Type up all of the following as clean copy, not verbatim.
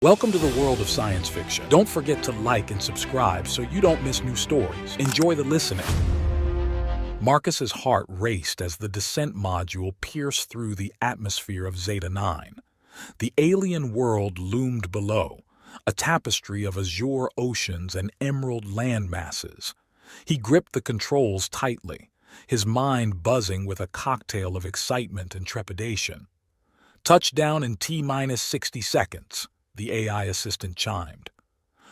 Welcome to the world of science fiction. Don't forget to like and subscribe so you don't miss new stories. Enjoy the listening. Marcus's heart raced as the descent module pierced through the atmosphere of Zeta 9. The alien world loomed below, a tapestry of azure oceans and emerald land masses. He gripped the controls tightly, his mind buzzing with a cocktail of excitement and trepidation. Touchdown in T-minus 60 seconds. The AI assistant chimed.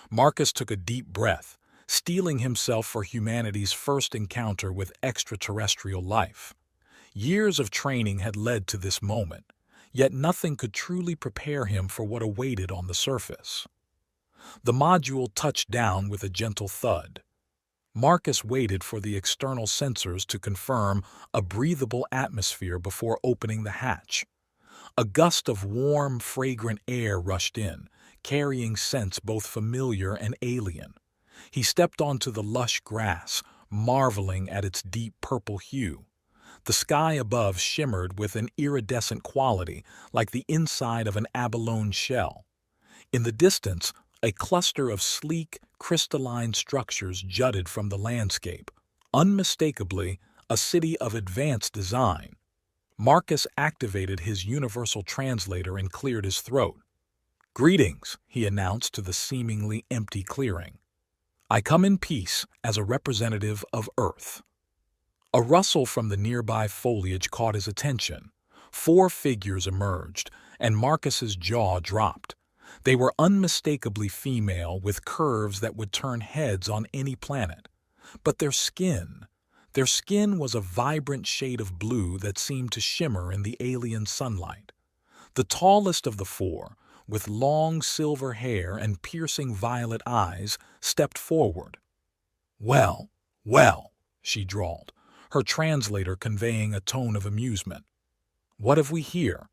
Marcus took a deep breath, steeling himself for humanity's first encounter with extraterrestrial life. Years of training had led to this moment, yet nothing could truly prepare him for what awaited on the surface. The module touched down with a gentle thud. Marcus waited for the external sensors to confirm a breathable atmosphere before opening the hatch. A gust of warm, fragrant air rushed in, carrying scents both familiar and alien. He stepped onto the lush grass, marveling at its deep purple hue. The sky above shimmered with an iridescent quality, like the inside of an abalone shell. In the distance, a cluster of sleek, crystalline structures jutted from the landscape, unmistakably a city of advanced design. Marcus activated his universal translator and cleared his throat. "Greetings," he announced to the seemingly empty clearing. "I come in peace as a representative of Earth." A rustle from the nearby foliage caught his attention. 4 figures emerged, and Marcus's jaw dropped. They were unmistakably female, with curves that would turn heads on any planet. But their skin was a vibrant shade of blue that seemed to shimmer in the alien sunlight. The tallest of the 4, with long silver hair and piercing violet eyes, stepped forward. "Well, well," she drawled, her translator conveying a tone of amusement. "What have we here?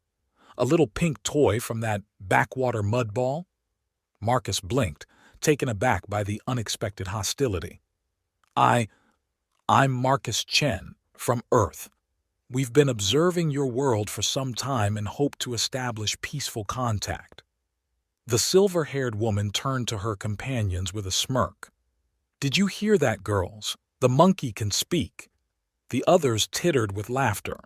A little pink toy from that backwater mudball?" Marcus blinked, taken aback by the unexpected hostility. I'm Marcus Chen, from Earth. We've been observing your world for some time and hope to establish peaceful contact." The silver-haired woman turned to her companions with a smirk. "Did you hear that, girls? The monkey can speak." The others tittered with laughter.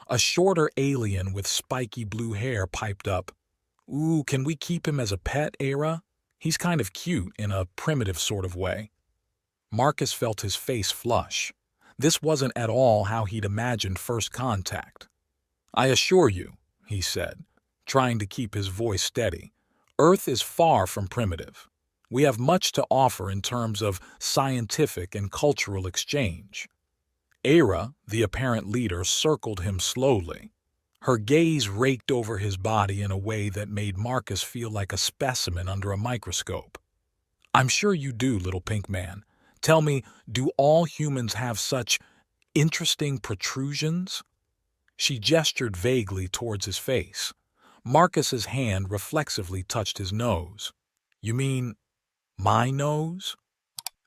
A shorter alien with spiky blue hair piped up, "Ooh, can we keep him as a pet, Era? He's kind of cute in a primitive sort of way." Marcus felt his face flush. This wasn't at all how he'd imagined first contact. "I assure you," he said, trying to keep his voice steady, "Earth is far from primitive. We have much to offer in terms of scientific and cultural exchange." Era, the apparent leader, circled him slowly. Her gaze raked over his body in a way that made Marcus feel like a specimen under a microscope. "I'm sure you do, little pink man. Tell me, do all humans have such interesting protrusions?" She gestured vaguely towards his face. Marcus's hand reflexively touched his nose. "You mean my nose?"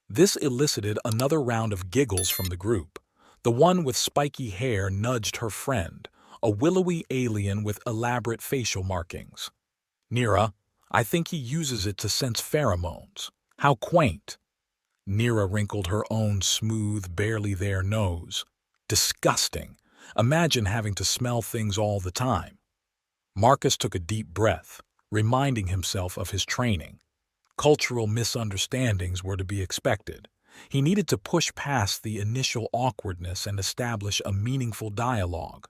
This elicited another round of giggles from the group. The one with spiky hair nudged her friend, a willowy alien with elaborate facial markings. "Nira, I think he uses it to sense pheromones. How quaint." Nira wrinkled her own smooth, barely there nose. "Disgusting. Imagine having to smell things all the time." Marcus took a deep breath, reminding himself of his training. Cultural misunderstandings were to be expected. He needed to push past the initial awkwardness and establish a meaningful dialogue.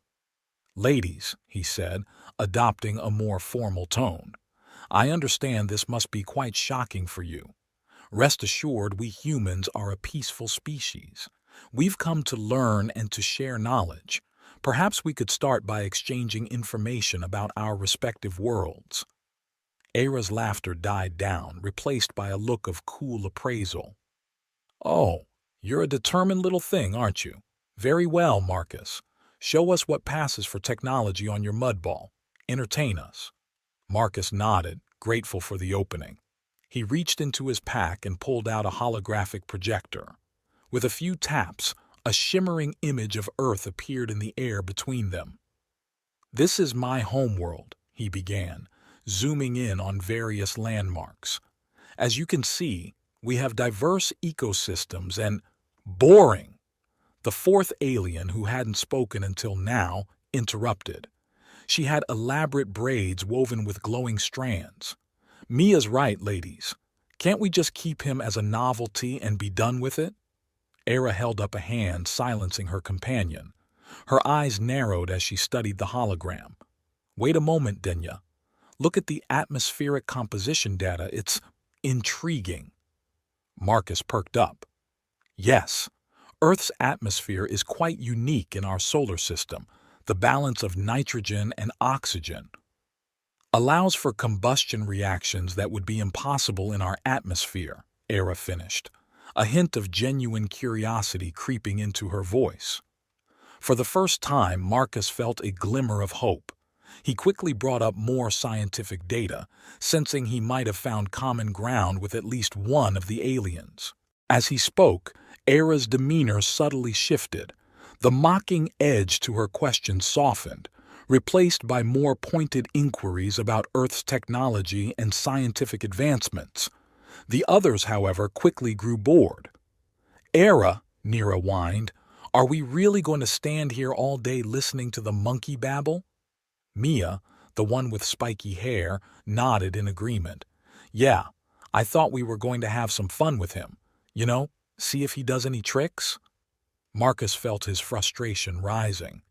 "Ladies," he said, adopting a more formal tone, "I understand this must be quite shocking for you. Rest assured, we humans are a peaceful species. We've come to learn and to share knowledge. Perhaps we could start by exchanging information about our respective worlds." Era's laughter died down, replaced by a look of cool appraisal. "Oh, you're a determined little thing, aren't you? Very well, Marcus. Show us what passes for technology on your mudball. Entertain us." Marcus nodded, grateful for the opening. He reached into his pack and pulled out a holographic projector. With a few taps, a shimmering image of Earth appeared in the air between them. "This is my homeworld," he began, zooming in on various landmarks. As you can see, we have diverse ecosystems and boring. The fourth alien, who hadn't spoken until now, interrupted. She had elaborate braids woven with glowing strands. Mia's right, ladies. Can't we just keep him as a novelty and be done with it? Era held up a hand, silencing her companion. Her eyes narrowed as she studied the hologram. Wait a moment, Denya. Look at the atmospheric composition data. It's intriguing. Marcus perked up. Yes, Earth's atmosphere is quite unique in our solar system. The balance of nitrogen and oxygen allows for combustion reactions that would be impossible in our atmosphere, Era finished, a hint of genuine curiosity creeping into her voice. For the first time, Marcus felt a glimmer of hope. He quickly brought up more scientific data, sensing he might have found common ground with at least one of the aliens. As he spoke, Era's demeanor subtly shifted. The mocking edge to her question softened, replaced by more pointed inquiries about Earth's technology and scientific advancements. The others, however, quickly grew bored. Era, Nira whined, are we really going to stand here all day listening to the monkey babble? Mia, the one with spiky hair, nodded in agreement. Yeah, I thought we were going to have some fun with him. You know, see if he does any tricks? Marcus felt his frustration rising.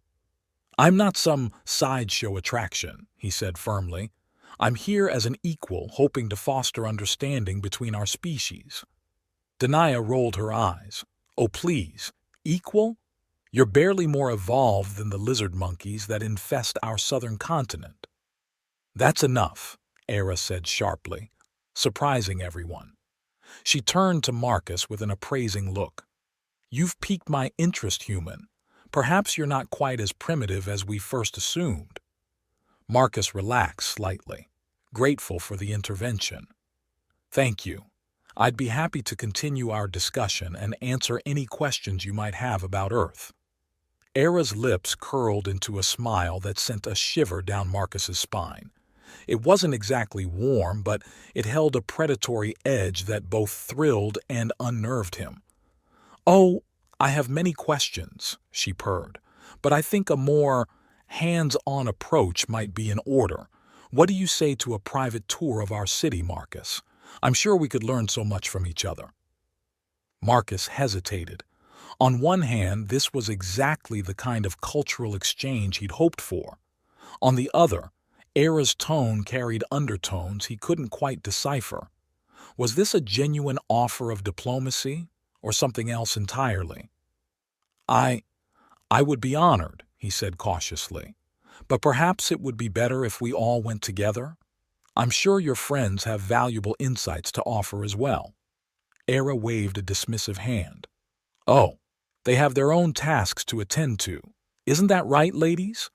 I'm not some sideshow attraction, he said firmly. I'm here as an equal, hoping to foster understanding between our species. Denia rolled her eyes. Oh, please, equal? You're barely more evolved than the lizard monkeys that infest our southern continent. That's enough, Era said sharply, surprising everyone. She turned to Marcus with an appraising look. You've piqued my interest, human. Perhaps you're not quite as primitive as we first assumed. Marcus relaxed slightly, grateful for the intervention. Thank you. I'd be happy to continue our discussion and answer any questions you might have about Earth. Era's lips curled into a smile that sent a shiver down Marcus's spine. It wasn't exactly warm, but it held a predatory edge that both thrilled and unnerved him. Oh, I have many questions, she purred, but I think a more hands-on approach might be in order. What do you say to a private tour of our city, Marcus? I'm sure we could learn so much from each other. Marcus hesitated. On one hand, this was exactly the kind of cultural exchange he'd hoped for. On the other, Era's tone carried undertones he couldn't quite decipher. Was this a genuine offer of diplomacy, or something else entirely? I would be honored, he said cautiously, but perhaps it would be better if we all went together. I'm sure your friends have valuable insights to offer as well. Era waved a dismissive hand. Oh, they have their own tasks to attend to. Isn't that right, ladies?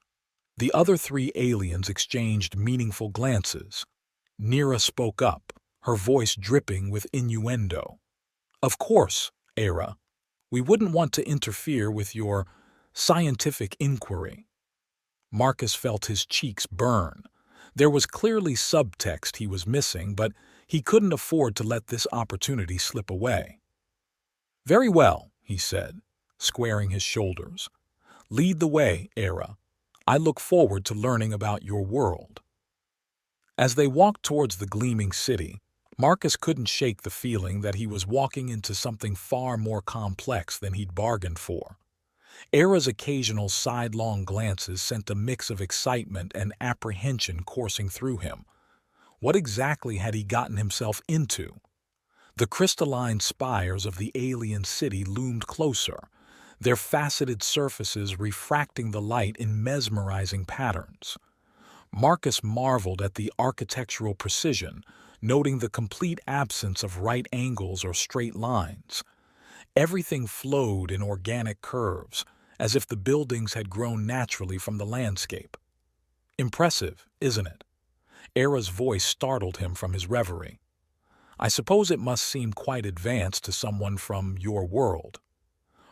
The other three aliens exchanged meaningful glances. Nira spoke up, her voice dripping with innuendo. Of course, Era. We wouldn't want to interfere with your scientific inquiry. Marcus felt his cheeks burn. There was clearly subtext he was missing, but he couldn't afford to let this opportunity slip away. Very well, he said, squaring his shoulders. Lead the way, Era. I look forward to learning about your world. As they walked towards the gleaming city, Marcus couldn't shake the feeling that he was walking into something far more complex than he'd bargained for. Era's occasional sidelong glances sent a mix of excitement and apprehension coursing through him. What exactly had he gotten himself into? The crystalline spires of the alien city loomed closer, their faceted surfaces refracting the light in mesmerizing patterns. Marcus marveled at the architectural precision, noting the complete absence of right angles or straight lines. Everything flowed in organic curves, as if the buildings had grown naturally from the landscape. Impressive, isn't it? Era's voice startled him from his reverie. I suppose it must seem quite advanced to someone from your world.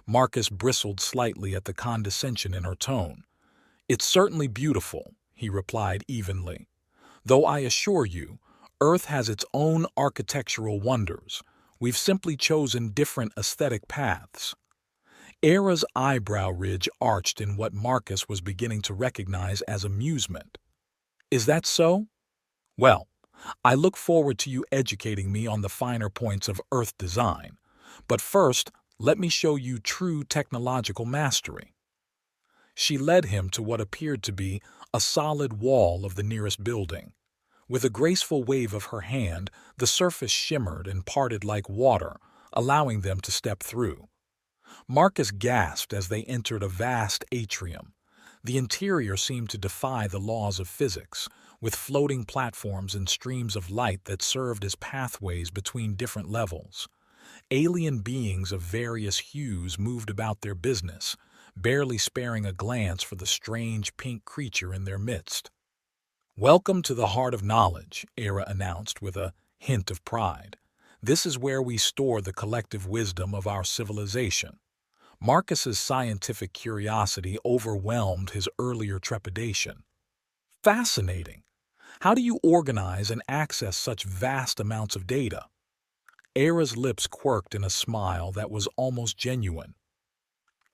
Marcus bristled slightly at the condescension in her tone. It's certainly beautiful, he replied evenly. Though I assure you, Earth has its own architectural wonders. We've simply chosen different aesthetic paths. Era's eyebrow ridge arched in what Marcus was beginning to recognize as amusement. Is that so? Well, I look forward to you educating me on the finer points of Earth design. But first, let me show you true technological mastery. She led him to what appeared to be a solid wall of the nearest building. With a graceful wave of her hand, the surface shimmered and parted like water, allowing them to step through. Marcus gasped as they entered a vast atrium. The interior seemed to defy the laws of physics, with floating platforms and streams of light that served as pathways between different levels. Alien beings of various hues moved about their business, barely sparing a glance for the strange pink creature in their midst. "Welcome to the heart of knowledge," Era announced with a hint of pride. "This is where we store the collective wisdom of our civilization." Marcus's scientific curiosity overwhelmed his earlier trepidation. "Fascinating. How do you organize and access such vast amounts of data?" Era's lips quirked in a smile that was almost genuine.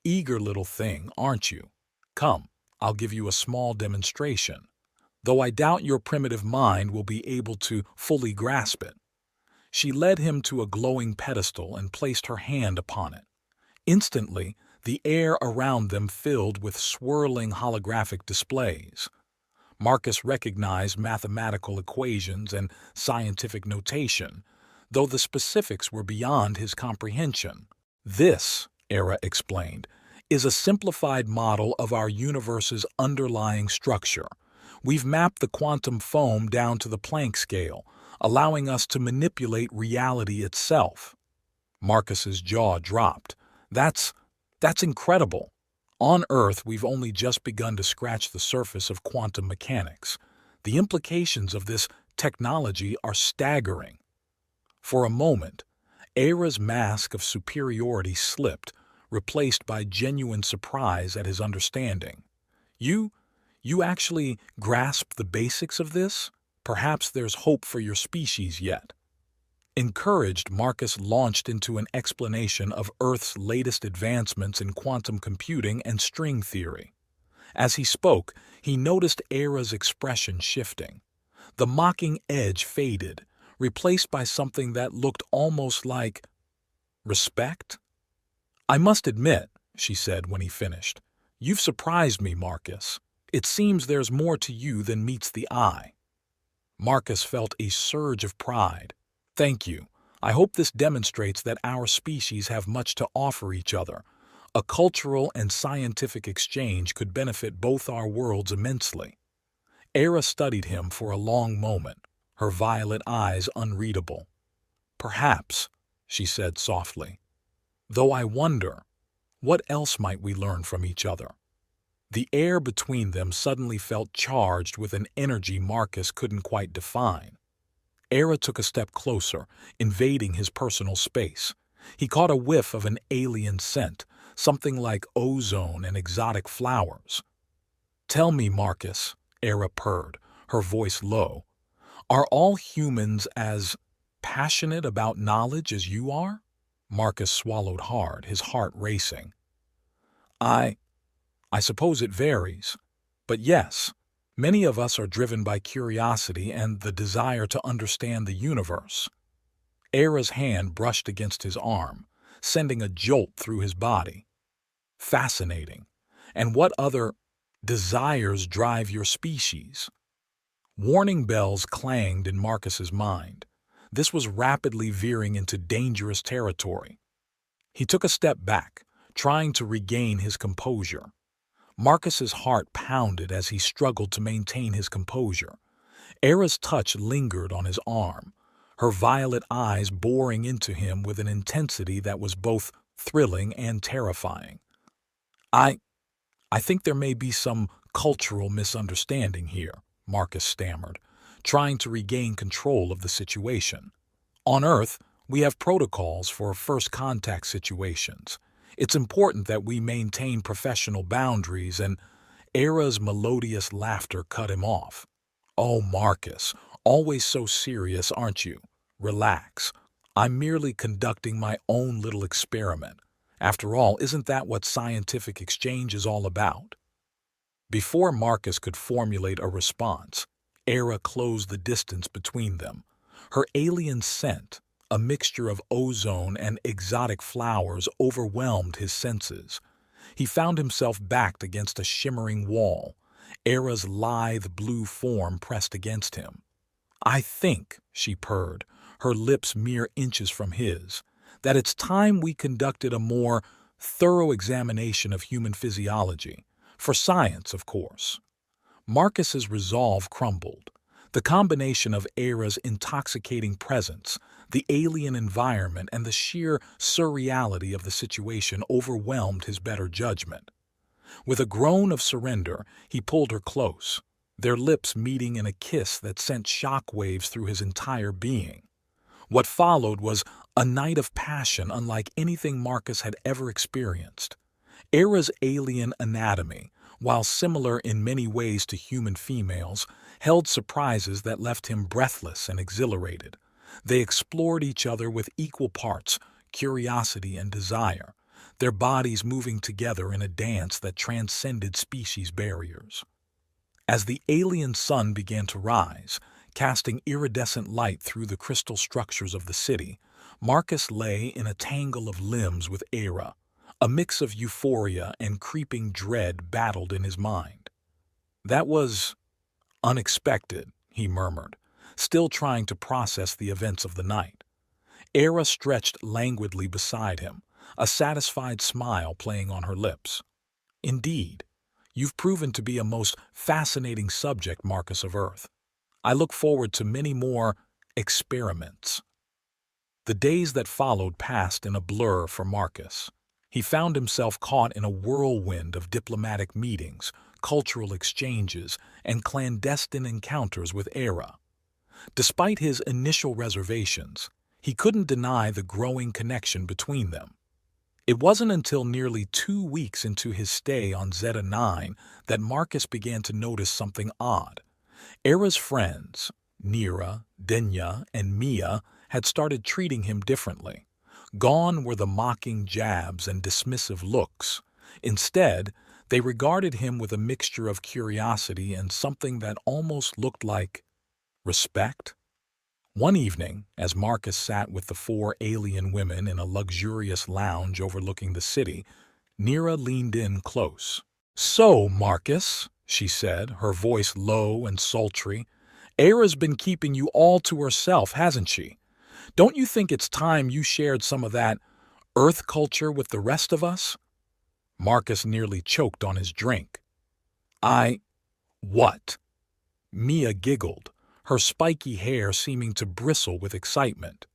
"Eager little thing, aren't you? Come, I'll give you a small demonstration, though I doubt your primitive mind will be able to fully grasp it." She led him to a glowing pedestal and placed her hand upon it. Instantly, the air around them filled with swirling holographic displays. Marcus recognized mathematical equations and scientific notation, though the specifics were beyond his comprehension. "This," Era explained, "is a simplified model of our universe's underlying structure. We've mapped the quantum foam down to the Planck scale, allowing us to manipulate reality itself." Marcus's jaw dropped. That's incredible. On Earth, we've only just begun to scratch the surface of quantum mechanics. The implications of this technology are staggering. For a moment, Era's mask of superiority slipped, replaced by genuine surprise at his understanding. You actually grasp the basics of this? Perhaps there's hope for your species yet." Encouraged, Marcus launched into an explanation of Earth's latest advancements in quantum computing and string theory. As he spoke, he noticed Era's expression shifting. The mocking edge faded, replaced by something that looked almost like respect. "I must admit," she said when he finished, "you've surprised me, Marcus. It seems there's more to you than meets the eye." Marcus felt a surge of pride. "Thank you. I hope this demonstrates that our species have much to offer each other. A cultural and scientific exchange could benefit both our worlds immensely." Era studied him for a long moment, her violet eyes unreadable. "Perhaps," she said softly. "Though I wonder, what else might we learn from each other?" The air between them suddenly felt charged with an energy Marcus couldn't quite define. Era took a step closer, invading his personal space. He caught a whiff of an alien scent, something like ozone and exotic flowers. "Tell me, Marcus," Era purred, her voice low, "are all humans as passionate about knowledge as you are?" Marcus swallowed hard, his heart racing. I suppose it varies. But yes, many of us are driven by curiosity and the desire to understand the universe." Era's hand brushed against his arm, sending a jolt through his body. "Fascinating. And what other desires drive your species?" Warning bells clanged in Marcus's mind. This was rapidly veering into dangerous territory. He took a step back, trying to regain his composure. Marcus's heart pounded as he struggled to maintain his composure. Era's touch lingered on his arm, her violet eyes boring into him with an intensity that was both thrilling and terrifying. I think there may be some cultural misunderstanding here," Marcus stammered, trying to regain control of the situation. "On Earth, we have protocols for first contact situations. It's important that we maintain professional boundaries," and Era's melodious laughter cut him off. Oh, Marcus, always so serious, aren't you? Relax. I'm merely conducting my own little experiment. After all, isn't that what scientific exchange is all about? Before Marcus could formulate a response, Era closed the distance between them. Her alien scent, a mixture of ozone and exotic flowers, overwhelmed his senses. He found himself backed against a shimmering wall, Era's lithe blue form pressed against him. "I think," she purred, her lips mere inches from his, "that it's time we conducted a more thorough examination of human physiology. For science, of course." Marcus's resolve crumbled. The combination of Era's intoxicating presence, the alien environment, and the sheer surreality of the situation overwhelmed his better judgment. With a groan of surrender, he pulled her close, their lips meeting in a kiss that sent shock waves through his entire being. What followed was a night of passion unlike anything Marcus had ever experienced. Era's alien anatomy, while similar in many ways to human females, held surprises that left him breathless and exhilarated. They explored each other with equal parts, curiosity and desire, their bodies moving together in a dance that transcended species barriers. As the alien sun began to rise, casting iridescent light through the crystal structures of the city, Marcus lay in a tangle of limbs with Era. A mix of euphoria and creeping dread battled in his mind. "That was unexpected," he murmured, still trying to process the events of the night. Era stretched languidly beside him, a satisfied smile playing on her lips. "Indeed, you've proven to be a most fascinating subject, Marcus of Earth. I look forward to many more experiments." The days that followed passed in a blur for Marcus. He found himself caught in a whirlwind of diplomatic meetings, cultural exchanges, and clandestine encounters with Era. Despite his initial reservations, he couldn't deny the growing connection between them. It wasn't until nearly 2 weeks into his stay on Zeta 9 that Marcus began to notice something odd. Era's friends, Nira, Denya, and Mia, had started treating him differently. Gone were the mocking jabs and dismissive looks. Instead, they regarded him with a mixture of curiosity and something that almost looked like respect. One evening, as Marcus sat with the 4 alien women in a luxurious lounge overlooking the city, Nira leaned in close. "So, Marcus," she said, her voice low and sultry, "Era's been keeping you all to herself, hasn't she? Don't you think it's time you shared some of that Earth culture with the rest of us?" Marcus nearly choked on his drink. What?" Mia giggled, her spiky hair seeming to bristle with excitement.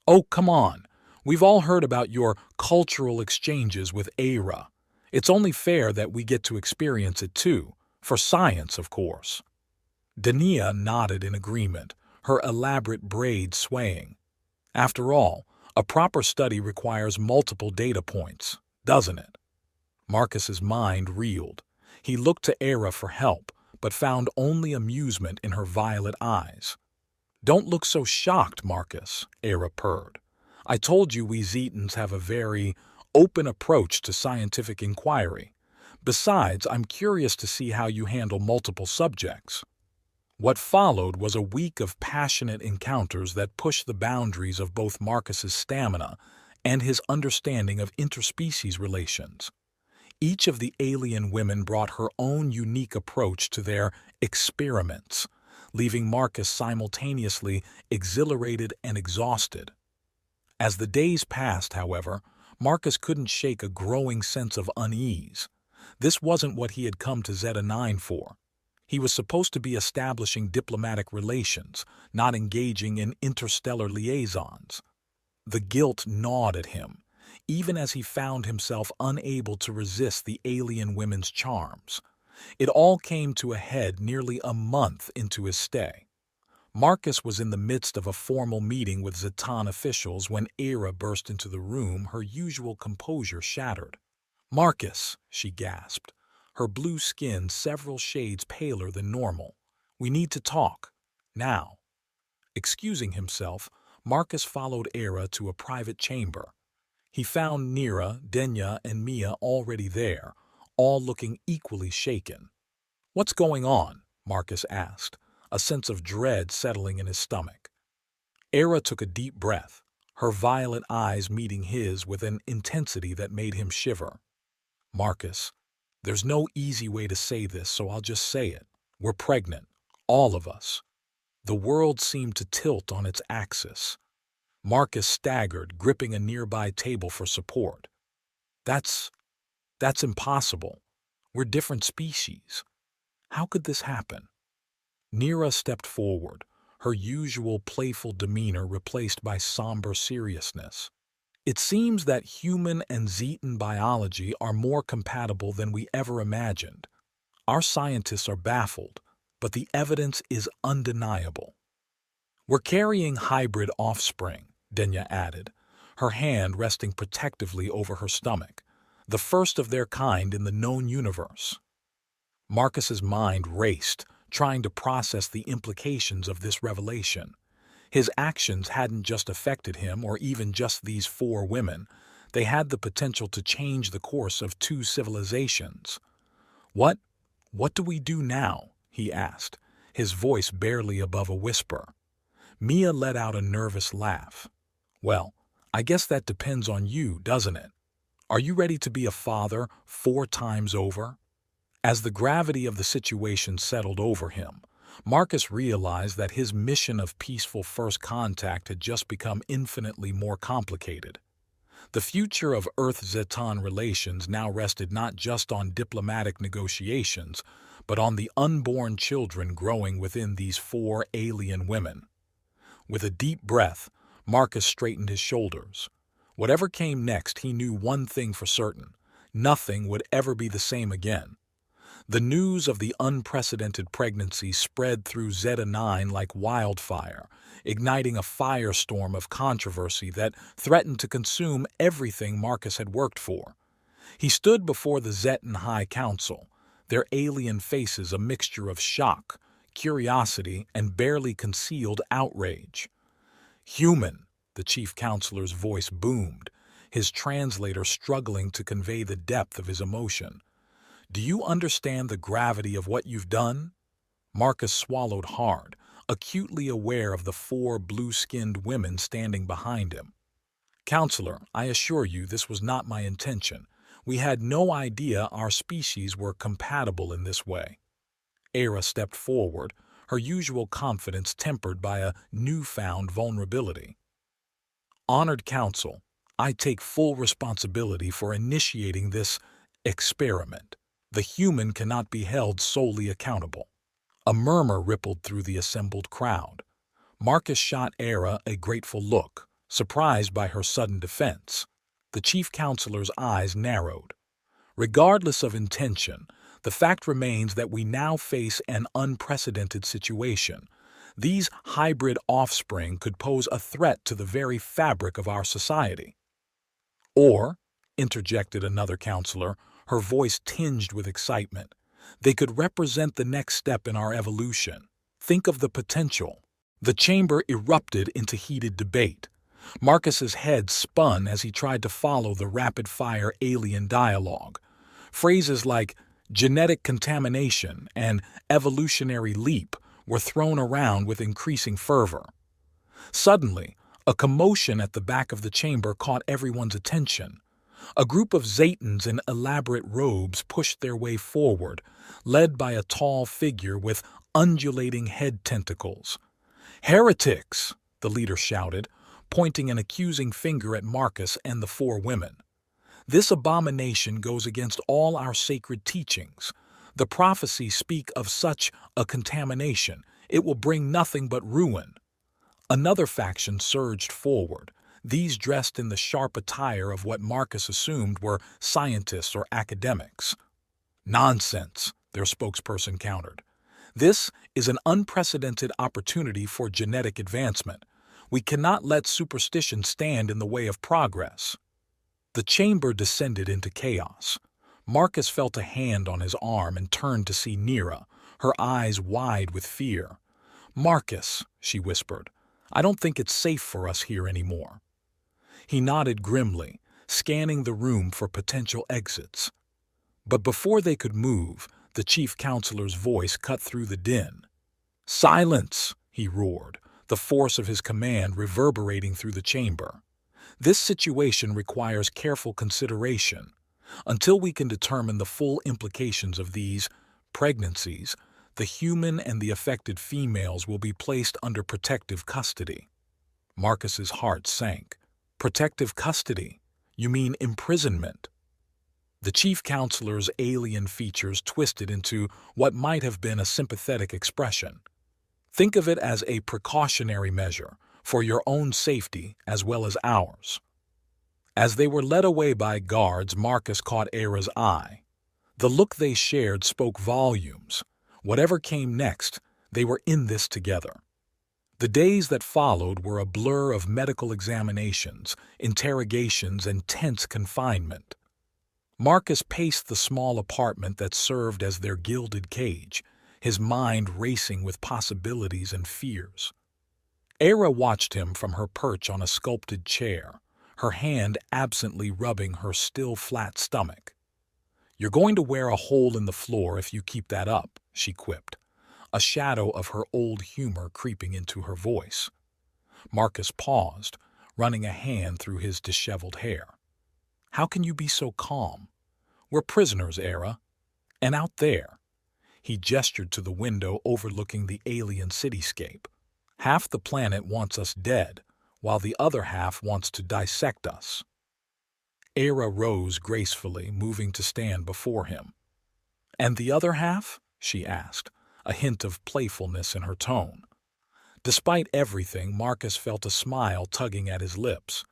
"Oh, come on. We've all heard about your cultural exchanges with Era. It's only fair that we get to experience it too, for science, of course." Dania nodded in agreement, her elaborate braids swaying. After all, a proper study requires multiple data points, doesn't it? Marcus's mind reeled. He looked to Era for help, but found only amusement in her violet eyes. "Don't look so shocked, Marcus," Era purred. "I told you we Zetans have a very open approach to scientific inquiry. Besides, I'm curious to see how you handle multiple subjects." What followed was a week of passionate encounters that pushed the boundaries of both Marcus's stamina and his understanding of interspecies relations. Each of the alien women brought her own unique approach to their experiments, leaving Marcus simultaneously exhilarated and exhausted. As the days passed, however, Marcus couldn't shake a growing sense of unease. This wasn't what he had come to Zeta 9 for. He was supposed to be establishing diplomatic relations, not engaging in interstellar liaisons. The guilt gnawed at him, even as he found himself unable to resist the alien women's charms. It all came to a head nearly a month into his stay. Marcus was in the midst of a formal meeting with Zetan officials when Era burst into the room, her usual composure shattered. "Marcus," she gasped, her blue skin several shades paler than normal. We need to talk. Now." Excusing himself, Marcus followed Era to a private chamber. He found Nira, Denya, and Mia already there, all looking equally shaken. "What's going on?" Marcus asked, a sense of dread settling in his stomach. Era took a deep breath, her violet eyes meeting his with an intensity that made him shiver. "Marcus, there's no easy way to say this, so I'll just say it. We're pregnant. All of us." The world seemed to tilt on its axis. Marcus staggered, gripping a nearby table for support. That's impossible. We're different species. How could this happen?" Nira stepped forward, her usual playful demeanor replaced by somber seriousness. "It seems that human and Zetan biology are more compatible than we ever imagined. Our scientists are baffled, but the evidence is undeniable." "We're carrying hybrid offspring," Denya added, her hand resting protectively over her stomach, "the first of their kind in the known universe." Marcus's mind raced, trying to process the implications of this revelation. His actions hadn't just affected him or even just these 4 women. They had the potential to change the course of 2 civilizations. What do we do now?" he asked, his voice barely above a whisper. Mia let out a nervous laugh. "Well, I guess that depends on you, doesn't it? Are you ready to be a father 4 times over?" As the gravity of the situation settled over him, Marcus realized that his mission of peaceful first contact had just become infinitely more complicated. The future of Earth-Zetan relations now rested not just on diplomatic negotiations, but on the unborn children growing within these 4 alien women. With a deep breath, Marcus straightened his shoulders. Whatever came next, he knew one thing for certain: nothing would ever be the same again. The news of the unprecedented pregnancy spread through Zeta 9 like wildfire, igniting a firestorm of controversy that threatened to consume everything Marcus had worked for. He stood before the Zetan High Council, their alien faces a mixture of shock, curiosity, and barely concealed outrage. "Human," the chief counselor's voice boomed, his translator struggling to convey the depth of his emotion. "Do you understand the gravity of what you've done?" Marcus swallowed hard, acutely aware of the 4 blue-skinned women standing behind him. "Counselor, I assure you this was not my intention. We had no idea our species were compatible in this way." Era stepped forward, her usual confidence tempered by a newfound vulnerability. "Honored Council, I take full responsibility for initiating this experiment. The human cannot be held solely accountable." A murmur rippled through the assembled crowd. Marcus shot Era a grateful look, surprised by her sudden defense. The chief counselor's eyes narrowed. "Regardless of intention, the fact remains that we now face an unprecedented situation. These hybrid offspring could pose a threat to the very fabric of our society." "Or," interjected another counselor, her voice tinged with excitement, "they could represent the next step in our evolution. Think of the potential." The chamber erupted into heated debate. Marcus's head spun as he tried to follow the rapid-fire alien dialogue. Phrases like genetic contamination and evolutionary leap were thrown around with increasing fervor. Suddenly, a commotion at the back of the chamber caught everyone's attention. A group of Zetans in elaborate robes pushed their way forward, led by a tall figure with undulating head tentacles. "Heretics!" the leader shouted, pointing an accusing finger at Marcus and the 4 women. "This abomination goes against all our sacred teachings. The prophecies speak of such a contamination. It will bring nothing but ruin." Another faction surged forward, these dressed in the sharp attire of what Marcus assumed were scientists or academics. "Nonsense," their spokesperson countered. "This is an unprecedented opportunity for genetic advancement. We cannot let superstition stand in the way of progress." The chamber descended into chaos. Marcus felt a hand on his arm and turned to see Nira, her eyes wide with fear. "Marcus," she whispered, "I don't think it's safe for us here anymore." He nodded grimly, scanning the room for potential exits. But before they could move, the chief counselor's voice cut through the din. "Silence!" he roared, the force of his command reverberating through the chamber. "This situation requires careful consideration. Until we can determine the full implications of these pregnancies, the human and the affected females will be placed under protective custody." Marcus's heart sank. "Protective custody? You mean imprisonment?" The chief counselor's alien features twisted into what might have been a sympathetic expression. "Think of it as a precautionary measure for your own safety as well as ours." As they were led away by guards, Marcus caught Era's eye. The look they shared spoke volumes. Whatever came next, they were in this together. The days that followed were a blur of medical examinations, interrogations, and tense confinement. Marcus paced the small apartment that served as their gilded cage, his mind racing with possibilities and fears. Era watched him from her perch on a sculpted chair, her hand absently rubbing her still flat stomach. "You're going to wear a hole in the floor if you keep that up," she quipped, a shadow of her old humor creeping into her voice. Marcus paused, running a hand through his disheveled hair. "How can you be so calm? We're prisoners, Era. And out there," he gestured to the window overlooking the alien cityscape, "half the planet wants us dead, while the other half wants to dissect us." Era rose gracefully, moving to stand before him. "And the other half?" she asked, a hint of playfulness in her tone. Despite everything, Marcus felt a smile tugging at his lips.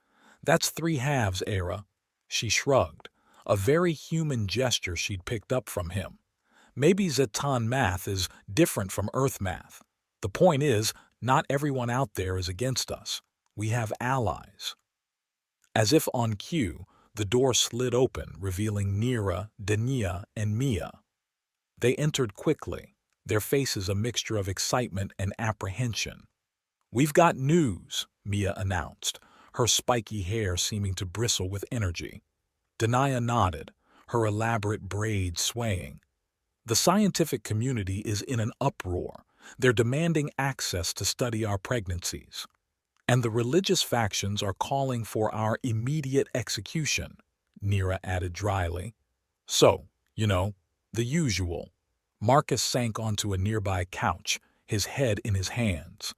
"That's three halves, Era." She shrugged, a very human gesture she'd picked up from him. "Maybe Zetan math is different from Earth math. The point is, not everyone out there is against us. We have allies." As if on cue, the door slid open, revealing Nira, Dania, and Mia. They entered quickly, their faces a mixture of excitement and apprehension. "We've got news," Mia announced, her spiky hair seeming to bristle with energy. Dania nodded, her elaborate braids swaying. "The scientific community is in an uproar. They're demanding access to study our pregnancies. And the religious factions are calling for our immediate execution," Nira added dryly. "So, the usual." Marcus sank onto a nearby couch, his head in his hands.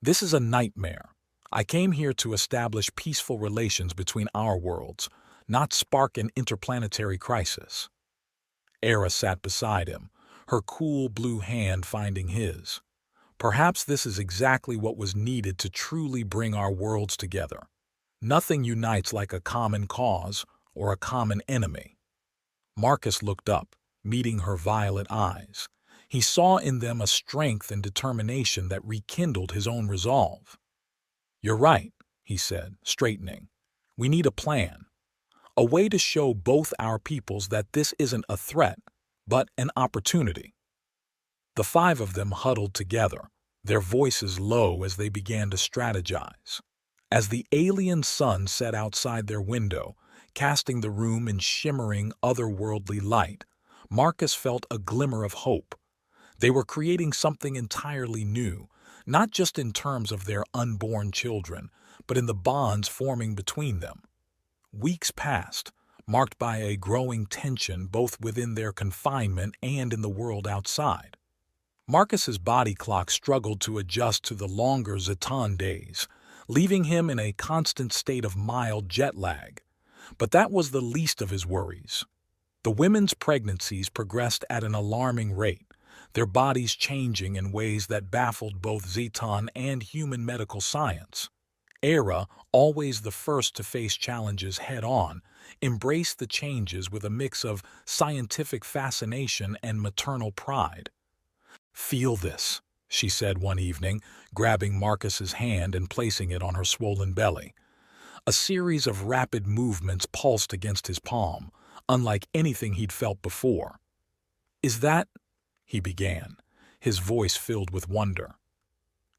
"This is a nightmare. I came here to establish peaceful relations between our worlds, not spark an interplanetary crisis." Era sat beside him, her cool blue hand finding his. "Perhaps this is exactly what was needed to truly bring our worlds together. Nothing unites like a common cause or a common enemy." Marcus looked up, meeting her violet eyes. He saw in them a strength and determination that rekindled his own resolve. "You're right," he said, straightening. "We need a plan. A way to show both our peoples that this isn't a threat, but an opportunity." The five of them huddled together, their voices low as they began to strategize. As the alien sun set outside their window, casting the room in shimmering, otherworldly light, Marcus felt a glimmer of hope. They were creating something entirely new, not just in terms of their unborn children, but in the bonds forming between them. Weeks passed, marked by a growing tension both within their confinement and in the world outside. Marcus's body clock struggled to adjust to the longer Zetan days, leaving him in a constant state of mild jet lag. But that was the least of his worries. The women's pregnancies progressed at an alarming rate, their bodies changing in ways that baffled both Zetan and human medical science. Era, always the first to face challenges head-on, embraced the changes with a mix of scientific fascination and maternal pride. "Feel this," she said one evening, grabbing Marcus's hand and placing it on her swollen belly. A series of rapid movements pulsed against his palm, unlike anything he'd felt before. "Is that—" he began, his voice filled with wonder.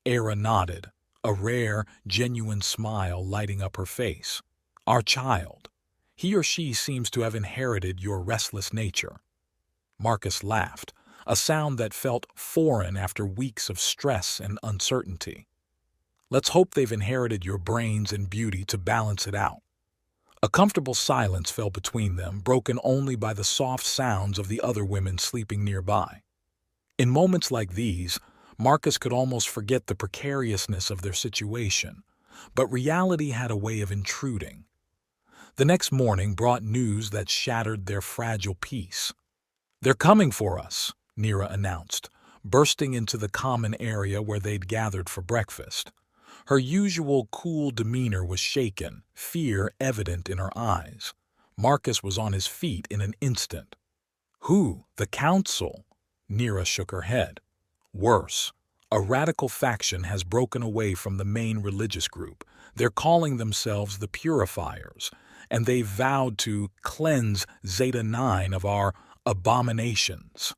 Era nodded, a rare, genuine smile lighting up her face. "Our child. He or she seems to have inherited your restless nature." Marcus laughed, a sound that felt foreign after weeks of stress and uncertainty. "Let's hope they've inherited your brains and beauty to balance it out." A comfortable silence fell between them, broken only by the soft sounds of the other women sleeping nearby. In moments like these, Marcus could almost forget the precariousness of their situation, but reality had a way of intruding. The next morning brought news that shattered their fragile peace. "They're coming for us," Nira announced, bursting into the common area where they'd gathered for breakfast. Her usual cool demeanor was shaken, fear evident in her eyes. Marcus was on his feet in an instant. "Who? The council?" Nira shook her head. "Worse. A radical faction has broken away from the main religious group. They're calling themselves the Purifiers, and they've vowed to cleanse Zeta-9 of our abominations."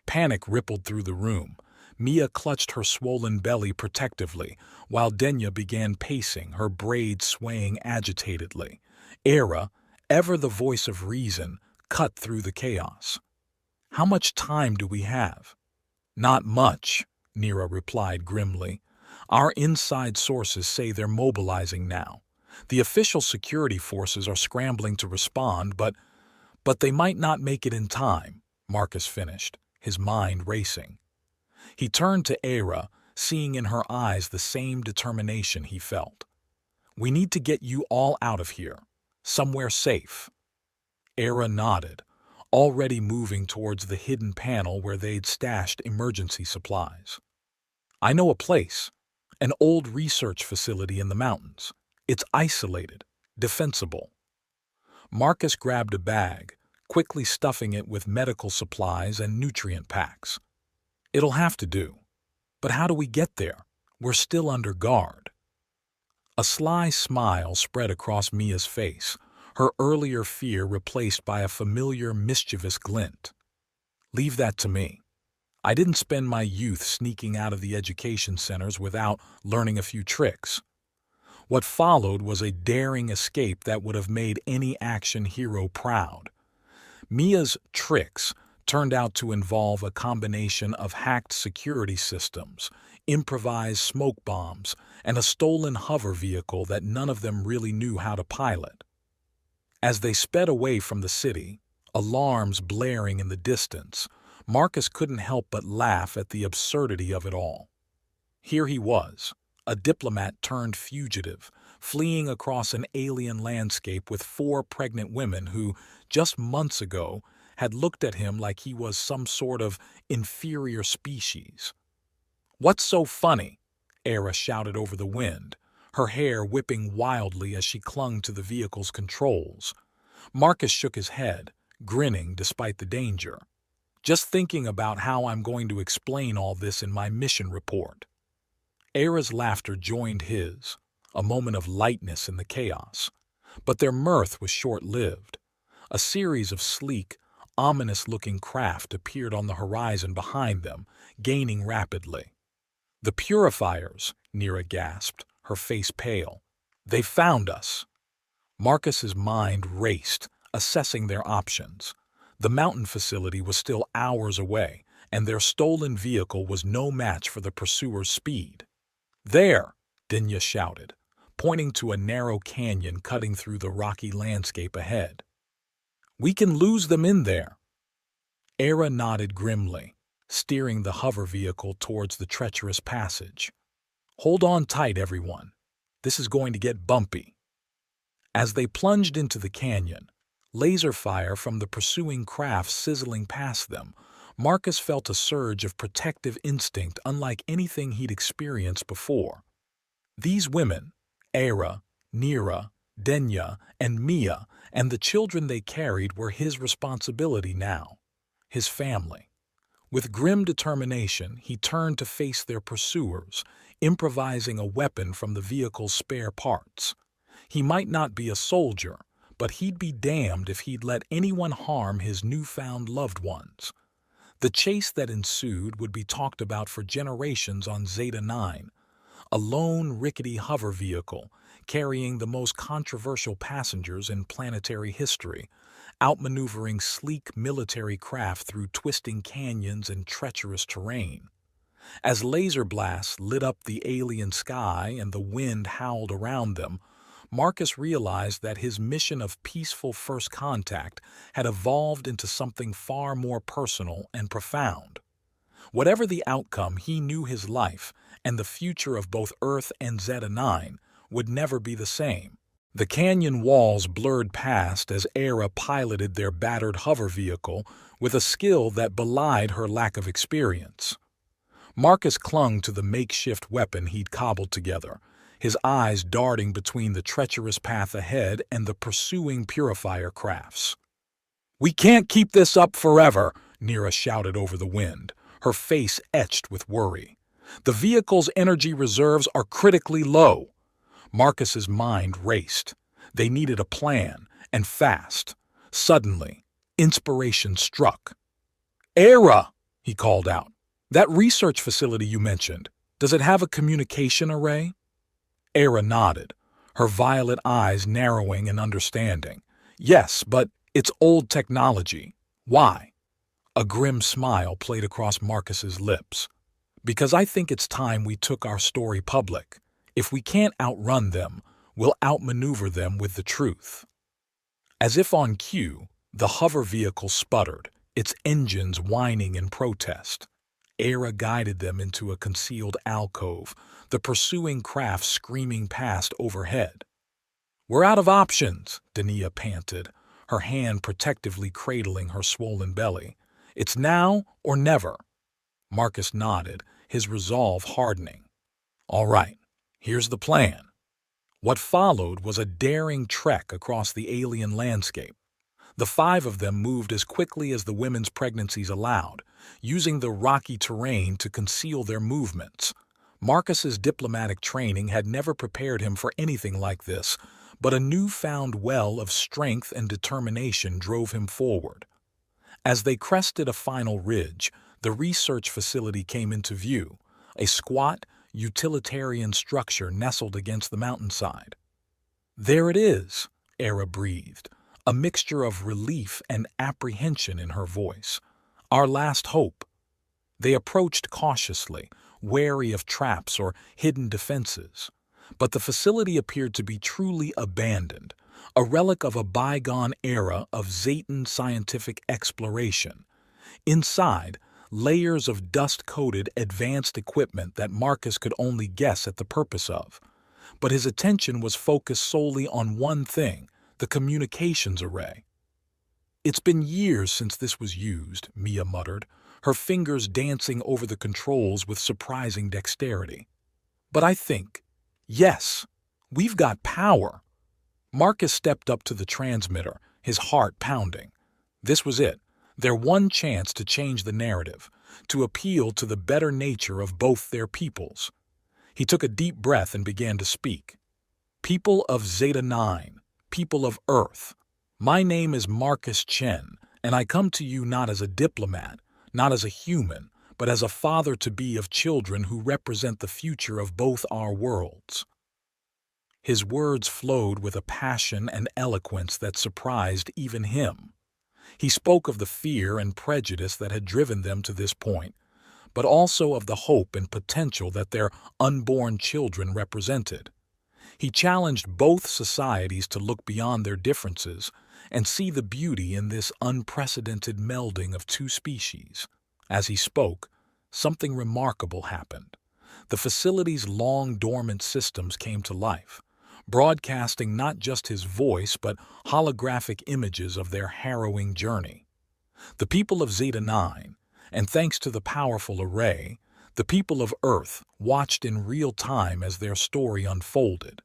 Panic rippled through the room. Mia clutched her swollen belly protectively, while Denya began pacing, her braids swaying agitatedly. Era, ever the voice of reason, cut through the chaos. "How much time do we have?" "Not much," Nira replied grimly. "Our inside sources say they're mobilizing now. The official security forces are scrambling to respond, but they might not make it in time," Marcus finished, his mind racing. He turned to Era, seeing in her eyes the same determination he felt. "We need to get you all out of here, somewhere safe." Era nodded, already moving towards the hidden panel where they'd stashed emergency supplies. "I know a place, an old research facility in the mountains. It's isolated, defensible." Marcus grabbed a bag, quickly stuffing it with medical supplies and nutrient packs. "It'll have to do. But how do we get there? We're still under guard." A sly smile spread across Mia's face, her earlier fear replaced by a familiar, mischievous glint. "Leave that to me. I didn't spend my youth sneaking out of the education centers without learning a few tricks." What followed was a daring escape that would have made any action hero proud. Mia's tricks turned out to involve a combination of hacked security systems, improvised smoke bombs, and a stolen hover vehicle that none of them really knew how to pilot. As they sped away from the city, alarms blaring in the distance, Marcus couldn't help but laugh at the absurdity of it all. Here he was, a diplomat turned fugitive, fleeing across an alien landscape with 4 pregnant women who, just months ago, had looked at him like he was some sort of inferior species. "What's so funny?" Era shouted over the wind, her hair whipping wildly as she clung to the vehicle's controls. Marcus shook his head, grinning despite the danger. "Just thinking about how I'm going to explain all this in my mission report." Era's laughter joined his, a moment of lightness in the chaos. But their mirth was short-lived. A series of sleek, ominous-looking craft appeared on the horizon behind them, gaining rapidly. "The Purifiers," Nira gasped, her face pale. "They found us." Marcus's mind raced, assessing their options. The mountain facility was still hours away, and their stolen vehicle was no match for the pursuer's speed. "There!" Denya shouted, pointing to a narrow canyon cutting through the rocky landscape ahead. "We can lose them in there." Era nodded grimly, steering the hover vehicle towards the treacherous passage. "Hold on tight, everyone. This is going to get bumpy." As they plunged into the canyon, laser fire from the pursuing craft sizzling past them, Marcus felt a surge of protective instinct unlike anything he'd experienced before. These women, Era, Nira, Denya, and Mia, and the children they carried were his responsibility now, his family. With grim determination, he turned to face their pursuers, improvising a weapon from the vehicle's spare parts. He might not be a soldier, but he'd be damned if he'd let anyone harm his newfound loved ones. The chase that ensued would be talked about for generations on Zeta-9, a lone, rickety hover vehicle carrying the most controversial passengers in planetary history, outmaneuvering sleek military craft through twisting canyons and treacherous terrain. As laser blasts lit up the alien sky and the wind howled around them, Marcus realized that his mission of peaceful first contact had evolved into something far more personal and profound. Whatever the outcome, he knew his life and the future of both Earth and Zeta-9 would never be the same. The canyon walls blurred past as Era piloted their battered hover vehicle with a skill that belied her lack of experience. Marcus clung to the makeshift weapon he'd cobbled together, his eyes darting between the treacherous path ahead and the pursuing purifier crafts. "We can't keep this up forever," Nera shouted over the wind, her face etched with worry. "The vehicle's energy reserves are critically low." Marcus's mind raced. They needed a plan, and fast. Suddenly, inspiration struck. "Era!" he called out. "That research facility you mentioned, does it have a communication array?" Era nodded, her violet eyes narrowing in understanding. "Yes, but it's old technology. Why?" A grim smile played across Marcus's lips. "Because I think it's time we took our story public. If we can't outrun them, we'll outmaneuver them with the truth." As if on cue, the hover vehicle sputtered, its engines whining in protest. Era guided them into a concealed alcove, the pursuing craft screaming past overhead. "We're out of options," Dania panted, her hand protectively cradling her swollen belly. "It's now or never." Marcus nodded, his resolve hardening. "All right, here's the plan." What followed was a daring trek across the alien landscape. The five of them moved as quickly as the women's pregnancies allowed, using the rocky terrain to conceal their movements. Marcus's diplomatic training had never prepared him for anything like this, but a newfound well of strength and determination drove him forward. As they crested a final ridge, the research facility came into view, a squat, utilitarian structure nestled against the mountainside. "There it is," Era breathed, a mixture of relief and apprehension in her voice. "Our last hope." They approached cautiously, wary of traps or hidden defenses. But the facility appeared to be truly abandoned, a relic of a bygone era of Zetan scientific exploration. Inside, layers of dust-coated advanced equipment that Marcus could only guess at the purpose of. But his attention was focused solely on one thing, the communications array. "It's been years since this was used," Mia muttered, her fingers dancing over the controls with surprising dexterity. "But I think, yes, we've got power." Marcus stepped up to the transmitter, his heart pounding. This was it, their one chance to change the narrative, to appeal to the better nature of both their peoples. He took a deep breath and began to speak. "People of Zeta-9, people of Earth, my name is Marcus Chen, and I come to you not as a diplomat, not as a human, but as a father-to-be of children who represent the future of both our worlds." His words flowed with a passion and eloquence that surprised even him. He spoke of the fear and prejudice that had driven them to this point, but also of the hope and potential that their unborn children represented. He challenged both societies to look beyond their differences and see the beauty in this unprecedented melding of two species. As he spoke, something remarkable happened. The facility's long-dormant systems came to life, broadcasting not just his voice but holographic images of their harrowing journey. The people of Zeta-9, and thanks to the powerful array, the people of Earth watched in real time as their story unfolded.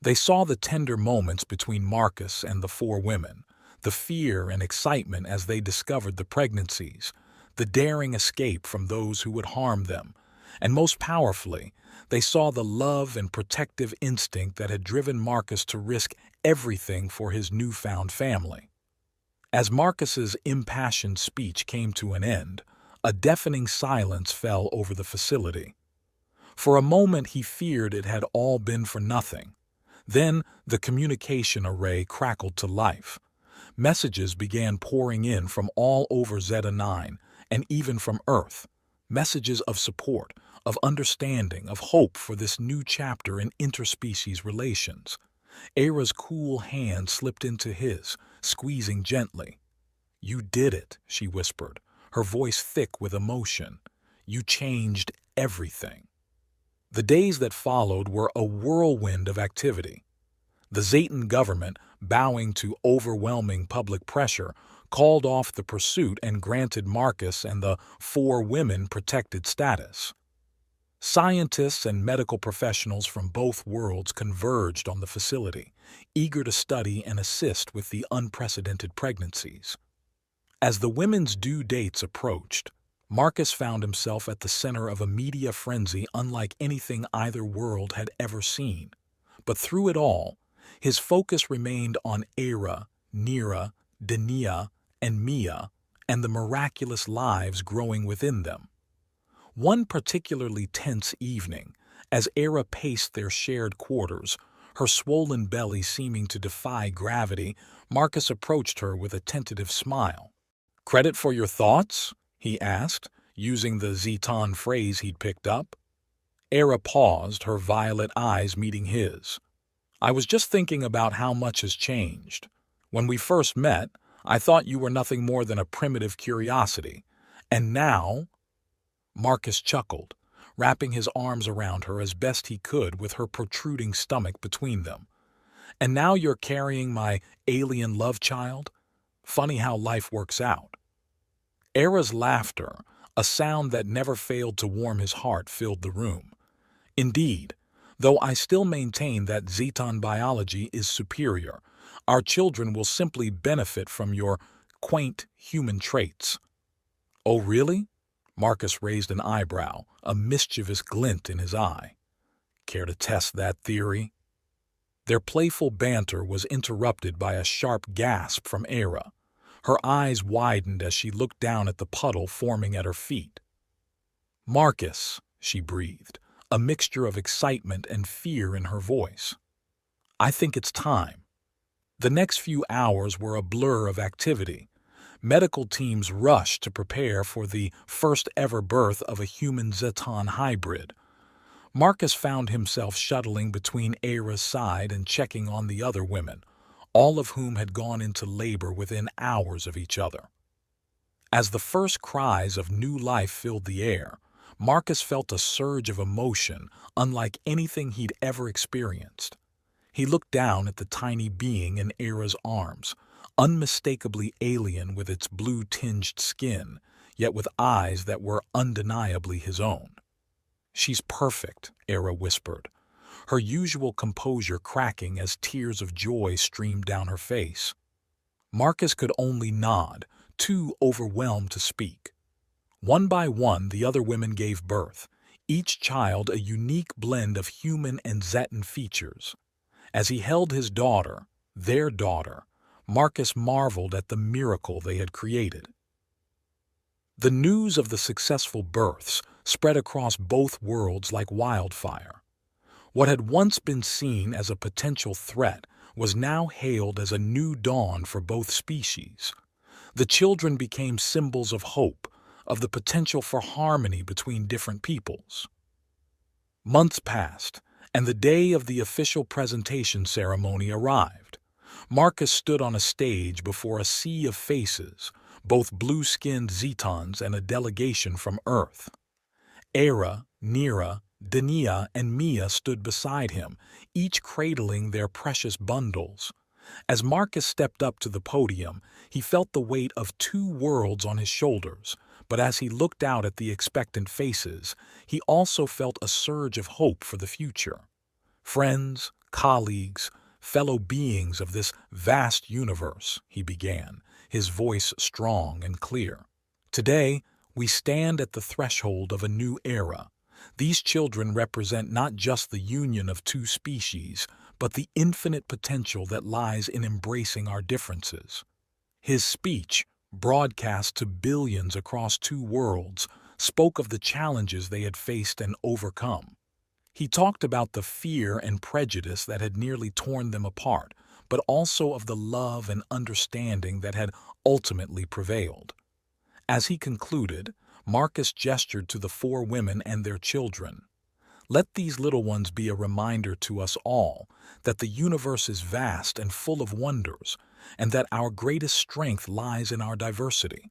They saw the tender moments between Marcus and the four women, the fear and excitement as they discovered the pregnancies, the daring escape from those who would harm them, and most powerfully, they saw the love and protective instinct that had driven Marcus to risk everything for his newfound family. As Marcus's impassioned speech came to an end, A deafening silence fell over the facility. For a moment he feared it had all been for nothing. Then the communication array crackled to life. Messages began pouring in from all over Zeta 9, and even from Earth. Messages of support, of understanding, of hope for this new chapter in interspecies relations. Era's cool hand slipped into his, squeezing gently. "You did it," she whispered, her voice thick with emotion. "You changed everything." The days that followed were a whirlwind of activity. The Zetan government, bowing to overwhelming public pressure, called off the pursuit and granted Marcus and the 4 women protected status. Scientists and medical professionals from both worlds converged on the facility, eager to study and assist with the unprecedented pregnancies. As the women's due dates approached, Marcus found himself at the center of a media frenzy unlike anything either world had ever seen. But through it all, his focus remained on Era, Nira, Denia, and Mia, and the miraculous lives growing within them. One particularly tense evening, as Era paced their shared quarters, her swollen belly seeming to defy gravity, Marcus approached her with a tentative smile. "Credit for your thoughts?" he asked, using the Zetan phrase he'd picked up. Era paused, her violet eyes meeting his. "I was just thinking about how much has changed. When we first met, I thought you were nothing more than a primitive curiosity. And now—" Marcus chuckled, wrapping his arms around her as best he could with her protruding stomach between them. "And now you're carrying my alien love child? Funny how life works out." Era's laughter, a sound that never failed to warm his heart, filled the room. "Indeed, though I still maintain that Zetan biology is superior, our children will simply benefit from your quaint human traits." "Oh, really?" Marcus raised an eyebrow, a mischievous glint in his eye. "Care to test that theory?" Their playful banter was interrupted by a sharp gasp from Era. Her eyes widened as she looked down at the puddle forming at her feet. "Marcus," she breathed, a mixture of excitement and fear in her voice. "I think it's time." The next few hours were a blur of activity. Medical teams rushed to prepare for the first-ever birth of a human Zetan hybrid. Marcus found himself shuttling between Era's side and checking on the other women, all of whom had gone into labor within hours of each other. As the first cries of new life filled the air, Marcus felt a surge of emotion unlike anything he'd ever experienced. He looked down at the tiny being in Era's arms, unmistakably alien with its blue-tinged skin, yet with eyes that were undeniably his own. "She's perfect," Era whispered, her usual composure cracking as tears of joy streamed down her face. Marcus could only nod, too overwhelmed to speak. One by one, the other women gave birth, each child a unique blend of human and Zetan features. As he held his daughter, their daughter, Marcus marveled at the miracle they had created. The news of the successful births spread across both worlds like wildfire. What had once been seen as a potential threat was now hailed as a new dawn for both species. The children became symbols of hope, of the potential for harmony between different peoples. Months passed, and the day of the official presentation ceremony arrived. Marcus stood on a stage before a sea of faces, both blue-skinned Zetans and a delegation from Earth. Era, Nira, Denia, and Mia stood beside him, each cradling their precious bundles. As Marcus stepped up to the podium, he felt the weight of 2 worlds on his shoulders, but as he looked out at the expectant faces, he also felt a surge of hope for the future. "Friends, colleagues, fellow beings of this vast universe," he began, his voice strong and clear. "Today, we stand at the threshold of a new era. These children represent not just the union of 2 species, but the infinite potential that lies in embracing our differences." His speech, broadcast to billions across two worlds, spoke of the challenges they had faced and overcome. He talked about the fear and prejudice that had nearly torn them apart, but also of the love and understanding that had ultimately prevailed. As he concluded, Marcus gestured to the four women and their children. Let these little ones be a reminder to us all that the universe is vast and full of wonders, and that our greatest strength lies in our diversity.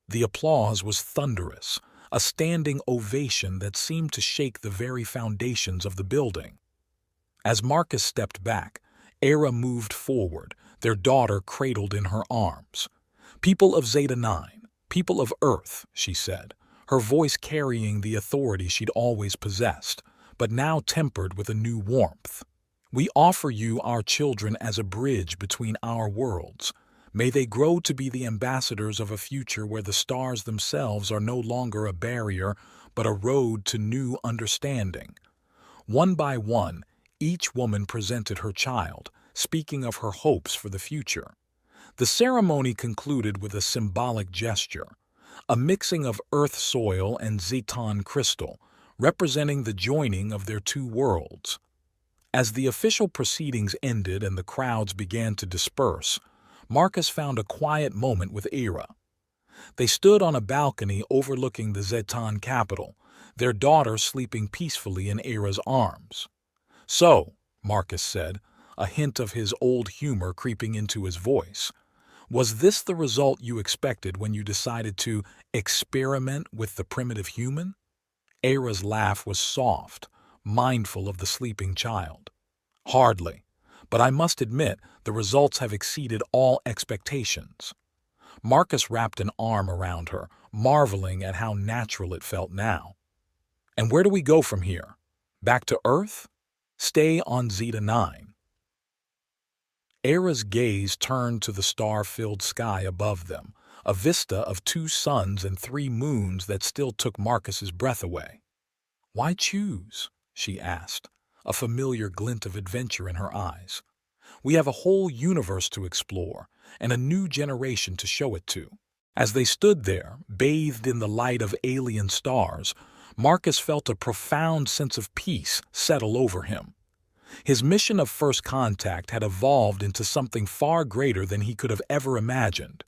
The applause was thunderous, a standing ovation that seemed to shake the very foundations of the building. As Marcus stepped back, Era moved forward, their daughter cradled in her arms. "People of Zeta 9, people of Earth," she said, her voice carrying the authority she'd always possessed, but now tempered with a new warmth. "We offer you our children as a bridge between our worlds. May they grow to be the ambassadors of a future where the stars themselves are no longer a barrier, but a road to new understanding." One by one, each woman presented her child, speaking of her hopes for the future. The ceremony concluded with a symbolic gesture, a mixing of earth soil and Zeton crystal, representing the joining of their two worlds. As the official proceedings ended and the crowds began to disperse, Marcus found a quiet moment with Era. They stood on a balcony overlooking the Zeton capital, their daughter sleeping peacefully in Era's arms. "So," Marcus said, a hint of his old humor creeping into his voice, "was this the result you expected when you decided to experiment with the primitive human?" Era's laugh was soft, mindful of the sleeping child. "Hardly, but I must admit the results have exceeded all expectations." Marcus wrapped an arm around her, marveling at how natural it felt now. "And where do we go from here? Back to Earth? Stay on Zeta 9. Era's gaze turned to the star-filled sky above them, a vista of 2 suns and 3 moons that still took Marcus's breath away. "Why choose?" she asked, a familiar glint of adventure in her eyes. "We have a whole universe to explore, and a new generation to show it to." As they stood there, bathed in the light of alien stars, Marcus felt a profound sense of peace settle over him. His mission of first contact had evolved into something far greater than he could have ever imagined.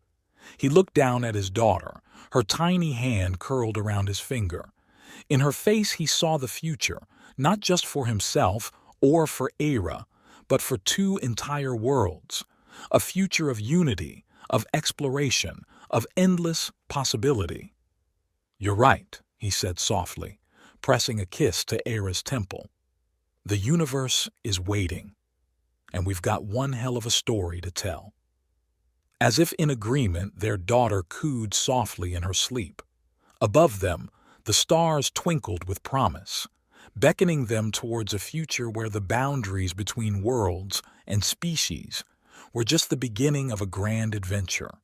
He looked down at his daughter, her tiny hand curled around his finger. In her face he saw the future, not just for himself or for Era, but for 2 entire worlds, a future of unity, of exploration, of endless possibility. "You're right," he said softly, pressing a kiss to Era's temple. "The universe is waiting, and we've got one hell of a story to tell." As if in agreement, their daughter cooed softly in her sleep. Above them, the stars twinkled with promise, beckoning them towards a future where the boundaries between worlds and species were just the beginning of a grand adventure.